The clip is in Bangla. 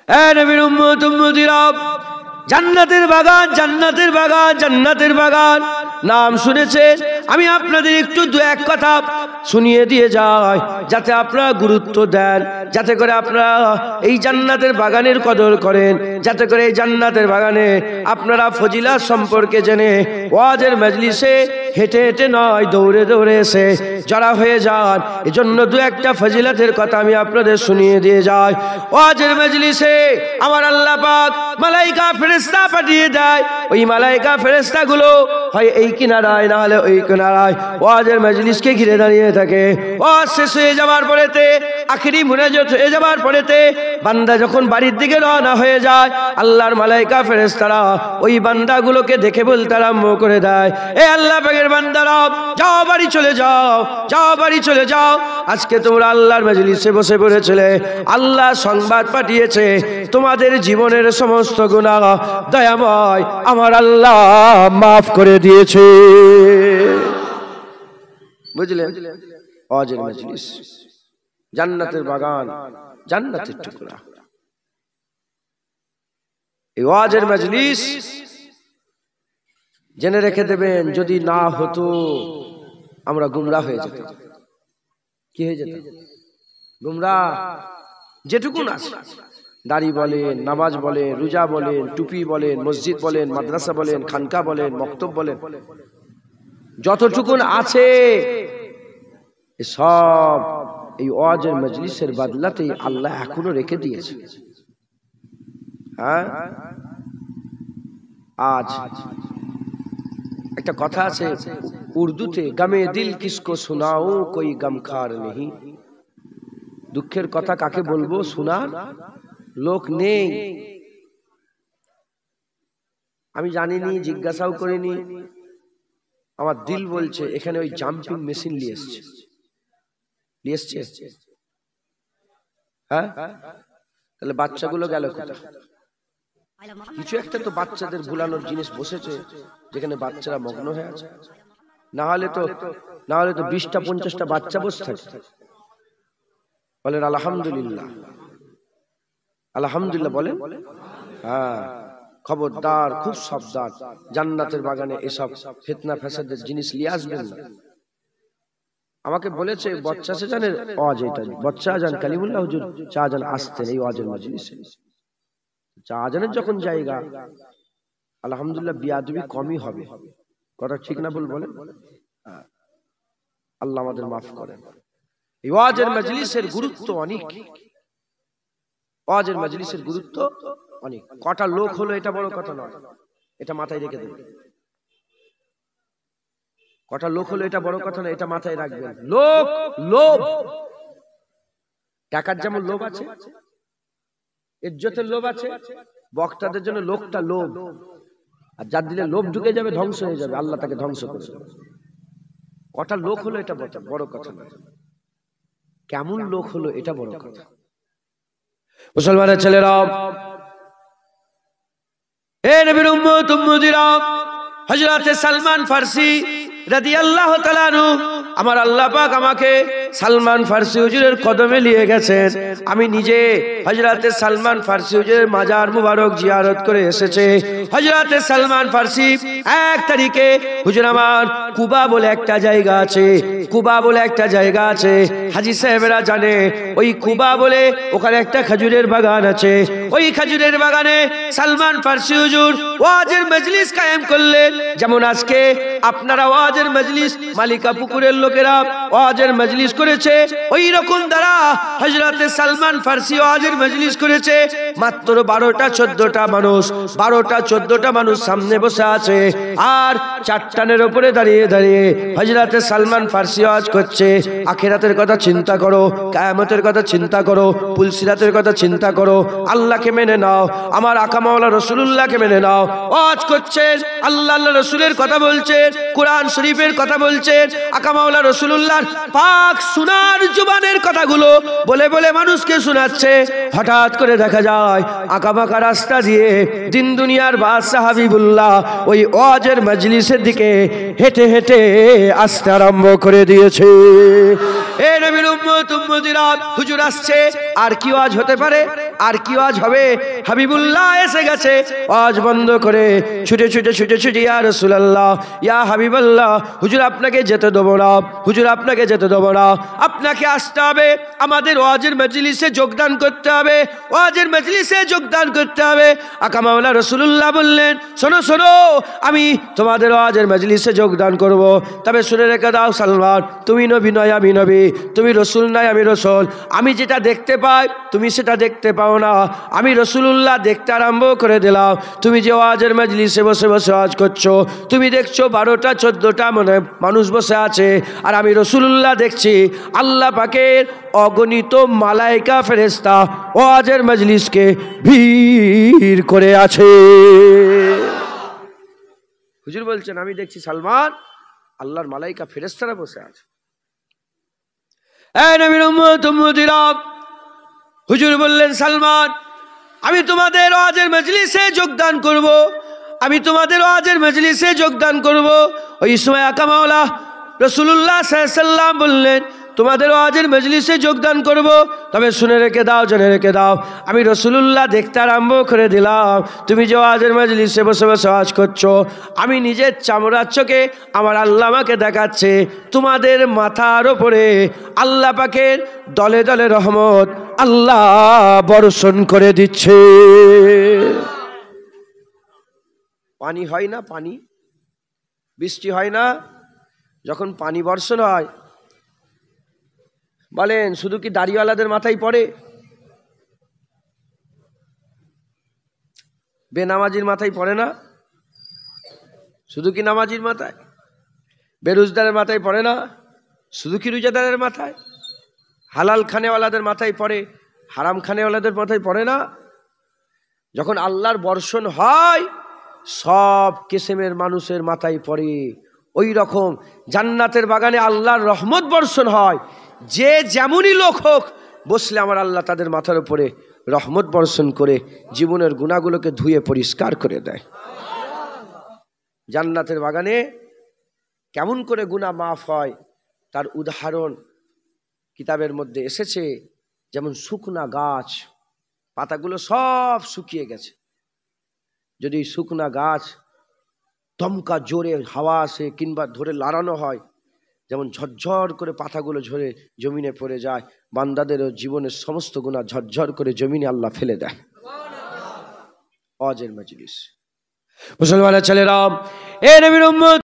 এ নবীর উম্মত উম্মতিরা, জান্নাতের বাগান, জান্নাতের বাগান, জান্নাতের বাগান নাম শুনেছেন। আমি আপনাদের একটু দু এক কথা শুনিয়ে দিয়ে যাই, যাতে আপনারা গুরুত্ব দেন, যাতে করে আপনারা এই জান্নাতের বাগানের কদর করেন, যাতে করে এই জান্নাতের বাগানে আপনারা ফজিলত সম্পর্কে জেনে ওয়াজের মজলিসে হেঁটে হেঁটে নয়, দৌড়ে দৌড়ে এসে জড়া হয়ে যান। এজন্য দু একটা ফজিলতের কথা আমি আপনাদের শুনিয়ে দিয়ে যাই। ওয়াজের মজলিসে আমার আল্লাহ পাক মালাইকা ফেরেশতা পাঠিয়ে দেয়। ওই মালাইকা ফেরেশতাগুলো হয় এই কিনারায়, না হলে ওই কিনারায় ওয়াজের মজলিসকে ঘিরে দাঁড়িয়ে থাকে। ওয়াজ শেষ হয়ে যাওয়ার পরেতে, আখিরি মুনাজাত হয়ে যাওয়ার পরেতে বান্দা যখন বাড়ির দিকে রওনা হয়ে যায়, আল্লাহর মালাইকা ফেরেশতারা ওই বান্দাগুলোকে দেখে বলতে আরম্ভ করে দেয়, এ আল্লাহ পাকের বান্দারা, যাও বাড়ি চলে যাও, যাও বাড়ি চলে যাও। আজকে তোমরা আল্লাহর মজলিসে বসে পড়েছিলে, আল্লাহ সংবাদ পাঠিয়েছে তোমাদের জীবনের সমস্ত গুনাহ দয়াময় আমার আল্লাহ মাফ করে দিয়েছে। বুঝলেন? ওয়াজের মজলিস, জান্নাতের বাগান, জান্নাতের টুকরা। এই ওয়াজের মজলিস জেনে রেখে দেবেন, যদি না হতো আমরা গুমরাহ হয়ে যেতাম। কি হয়ে যেত? গুমরাহ। যেটুকুন আছে, দাড়ি বলেন, নামাজ বলেন, রোজা বলেন, টুপি বলেন, মসজিদ বলেন, মাদ্রাসা বলেন, খানকা বলেন, মক্তব বলেন, যতটুকুন আছে সব এই ওয়াজের মজলিসের বদলাতেই আল্লাহ এখনো রেখে দিয়েছে। হ্যাঁ, আজ একটা কথা আছে উর্দুতে, গমে দিল কিসকো সুনাও কোই গমখার নেই। দুঃখের কথা কাকে বলবো, শোনার লোক নেই। আমি জানিনি, জিজ্ঞাসাও করিনি, আমার দিল বলছে এখানে ওই জাম্পিং মেশিন নিয়ে এসছে। হ্যাঁ, তাহলে বাচ্চাগুলো গেল কোথায়? কিছু একটা তো বাচ্চাদের ভুলানোর জিনিস বসেছে, যেখানে বাচ্চারা মগ্ন হয়ে আছে। না হলে তো 20টা 50টা বাচ্চা বসে থাকে। বলেন আলহামদুলিল্লাহ, আলহামদুলিল্লাহ বলেন। হ্যাঁ, খবরদার, খুব সাবধান, জান্নাতের বাগানে এসব ফিতনা ফাসাদের জিনিস নিয়ে আসবেন না। আমাকে বলেছে বচ্চা সে জানে ওয়াজ, এটা বচ্চা জান কালিমুল্লাহ হুজুর শাহজান আসতেন এই ওয়াজের মজলিসে। শাহজানের যখন জায়গা, আলহামদুলিল্লাহ বিয়াদবি কমই হবে। কথা ঠিক না বল বলেন? আল্লাহ আমাদের মাফ করেন। এই ওয়াজের মজলিসের গুরুত্ব অনেক, ওয়াজের মজলিসের গুরুত্ব অনেক। কটা লোক হলো এটা বড় কথা নয়, এটা মাথায় রেখে দেবেন। কটা লোক হলো এটা বড় কথা নয়, এটা মাথায় রাখবেন। লোক, লোভ, টাকার যেমন লোভ আছে, ইজ্জতের লোভ আছে, বক্তাদের জন্য লোকটা লোভ। আর যার দিলে লোভ ঢুকে যাবে, ধ্বংস হয়ে যাবে, আল্লাহ তাকে ধ্বংস করে দেবে। কটা লোক হলো এটা বড় কথা নয়, কেমন লোক হলো এটা বড় কথা। মুসলমানের ছেলেরা, এ নবীর উম্মত উম্মতিরা, হযরত সালমান ফারসি রাদিয়াল্লাহু তাআলা আনহু, আমার আল্লাহ পাক আমাকে সালমান ফারসি হুজুরের কদমে নিয়ে গেছেন। আমি নিজে হযরত সালমান ফারসি হুজুরের মাজার মুবারক জিয়ারত করে এসেছে। হযরত সালমান ফারসি 1 তারিখে হুজুর আমার কুবা বলে একটা জায়গা আছে, কুবা বলে একটা জায়গা আছে, হাজী সাহেবরা জানে। ওই কুবা বলে ওখানে একটা খেজুরের বাগান আছে। ওই খেজুরের বাগানে সালমান ফারসি হুজুর ওয়াজের মজলিস কায়েম করলেন। যেমন আজকে আপনারা ওয়াজের মজলিস, মালিকা পুকুরের লোকেরা ওয়াজের মজলিস করেছে, ওই রকম দ্বারা হযরত সালমান ফারসি ওয়াজের মজলিস করেছে। মাত্র 12টা 14টা মানুষ, 12টা 14টা মানুষ সামনে বসে আছে, আর চারটানের উপরে দাঁড়িয়ে দাঁড়িয়ে হযরত সালমান ফারসি ওয়াজ করছে। আখিরাতের কথা চিন্তা করো, কিয়ামতের কথা চিন্তা করো, পুলসিরাতের কথা চিন্তা করো, আল্লাহকে মেনে নাও, আমার আকা মাওলানা রাসূলুল্লাহকে মেনে নাও। ওয়াজ করছেন, আল্লাহ রাসূলের কথা বলছেন, কোরআন শরীফের কথা বলছেন, আকা মাওলানা রাসূলুল্লাহর পাক সুনার জবানের কথাগুলো বলে বলে মানুষকে শোনাচ্ছে। হঠাৎ করে দেখা যায় আঁকাবাঁকা রাস্তা দিয়ে দিন দুনিয়ার বাদশা হাবিবুল্লাহ ওই ওয়াজের মজলিসের দিকে হেঁটে হেঁটে আসতে আরম্ভ করে দিয়েছে। এ নবীর উম্মত উম্মতিরা, হুজুর আসছে, আর কি ওয়াজ হতে পারে? আর কি ওয়াজ হবে? হাবিবুল্লাহ এসে গেছে, ওয়াজ বন্ধ করে ছুটে ছুটে ছুটে ছুটে ইয়া রাসূলুল্লাহ, ইয়া হাবিবাল্লাহ, হুজুর আপনাকে যেতে দেবো না, হুজুর আপনাকে যেতে দেবো না, আপনাকে আসতে হবে, আমাদের ওয়াজের মজলিসে যোগদান করতে হবে, ওয়াজের মজলিসে যোগদান করতে হবে। আকা মাওলা রাসূলুল্লাহ বললেন, শোনো শোনো, আমি তোমাদের ওয়াজের মজলিসে যোগদান করব, তবে শুনে রেখে দাও সালমান, তুমি নবী নয় আমি নবী, তুমি রসুল নয় আমি রসুল, আমি যেটা দেখতে পাই তুমি সেটা দেখতে পাও না, আমি রসুলুল্লাহ দেখতে আরম্ভ করে দিলাম, তুমি যে ওয়াজের মজলিসে বসে বসে ওয়াজ করছো, তুমি দেখছো 12টা 14টা মনে মানুষ বসে আছে, আর আমি রসুলুল্লাহ দেখছি আল্লাহ পাকের অগণিত মালাইকা ফেরেশতা ওয়াজের মজলিসকে ভিড় করে আছে। হুজুর বলছেন আমি দেখছি সালমান আল্লাহর মালাইকা ফেরেশতারা বসে আছে। এই নবীর উম্মত উম্মতিরা, হুজুর বললেন সালমান আমি তোমাদের ওয়াজের মজলিসে যোগদান করব, আমি তোমাদের ওয়াজের মজলিসে যোগদান করব। ওই সময় আকা মাওলা রাসূলুল্লাহ সাল্লাল্লাহু আলাইহি ওয়াসাল্লাম বললেন তোমাদের ওয়াজের মজলিসে যোগদান করব, তবে শুনে রেখে দাও, জেনে রেখে দাও, আমি রসুলুল্লাহ দেখতে আরম্ভ করে দিলাম, তুমি যে ওয়াজের মজলিসে বসে বসে ওয়াজ করছো, আমি নিজের চামড়ার চোখে আমার আল্লাহ আমাকে দেখাচ্ছে তোমাদের মাথার ওপরে আল্লাহ পাকের দলে দলে রহমত আল্লাহ বর্ষণ করে দিচ্ছে। পানি হয় না, পানি বৃষ্টি হয় না, যখন পানি বর্ষণ হয় বলেন শুধু কি দাড়িওয়ালাদের মাথায় পড়ে? বেনামাজির মাথায় পড়ে না? শুধু কি নামাজির মাথায়? বেরোজগারের মাথায় পড়ে না? শুধু কি রোজাদারের মাথায়? হালাল খানেওয়ালাদের মাথায় পড়ে, হারাম খানেওয়ালাদের মাথায় পড়ে না? যখন আল্লাহর বর্ষণ হয় সব কিসেমের মানুষের মাথায় পড়ে। ওই রকম জান্নাতের বাগানে আল্লাহর রহমত বর্ষণ হয়, যে যেমনই লোক হোক বসলে আমার আল্লাহ তাদের মাথার উপরে রহমত বর্ষণ করে জীবনের গুনাহগুলোকে ধুয়ে পরিষ্কার করে দেয়। জান্নাতের বাগানে কেমন করে গুনাহ মাফ হয় তার উদাহরণ কিতাবের মধ্যে এসেছে। যেমন শুকনা গাছ, পাতাগুলো সব শুকিয়ে গেছে, যদি শুকনা গাছ দমকা জোরে হাওয়া আসে কিংবা ধরে লাড়ানো হয়, যেমন ঝরঝর করে পাতাগুলো ঝরে জমিনে পড়ে যায়, বান্দাদেরও জীবনের সমস্ত গুনাহ ঝরঝর করে জমিনে আল্লাহ ফেলে দেয়। ওয়াজের মজলিস মুসলমানের ছেলেরা, এ নবীর উম্মত